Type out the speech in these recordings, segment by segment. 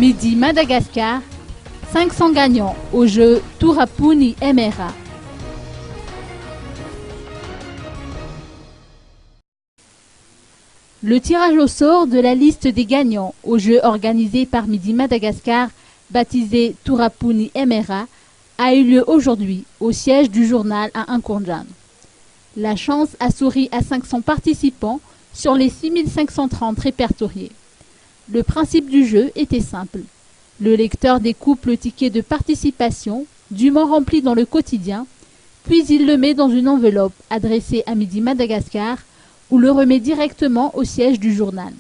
Midi Madagascar, 500 gagnants au jeu Turapuni Emera. Le tirage au sort de la liste des gagnants au jeu organisé par Midi Madagascar, baptisé Turapuni Emera, a eu lieu aujourd'hui au siège du journal à Nkoundjan. La chance a souri à 500 participants sur les 6530 répertoriés. Le principe du jeu était simple. Le lecteur découpe le ticket de participation, dûment rempli dans le quotidien, puis il le met dans une enveloppe adressée à Midi Madagascar ou le remet directement au siège du journal.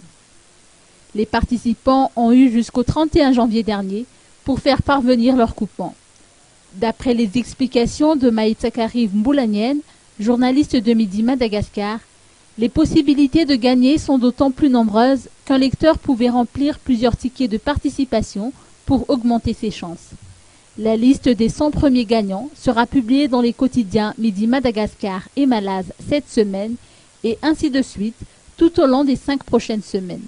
Les participants ont eu jusqu'au 31 janvier dernier pour faire parvenir leur coupon. D'après les explications de Maïtsakari Mboulanienne, journaliste de Midi Madagascar, les possibilités de gagner sont d'autant plus nombreuses qu'un lecteur pouvait remplir plusieurs tickets de participation pour augmenter ses chances. La liste des 100 premiers gagnants sera publiée dans les quotidiens Midi Madagascar et Malaz cette semaine et ainsi de suite tout au long des 5 prochaines semaines.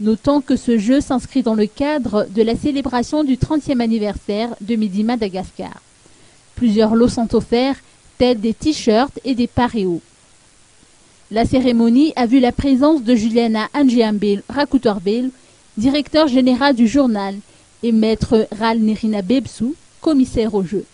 Notons que ce jeu s'inscrit dans le cadre de la célébration du 30e anniversaire de Midi Madagascar. Plusieurs lots sont offerts, tels des t-shirts et des paréos. La cérémonie a vu la présence de Juliana Anjiambil Rakoutorbil, directeur général du journal, et maître Ral Nerina Bebsou, commissaire au jeu.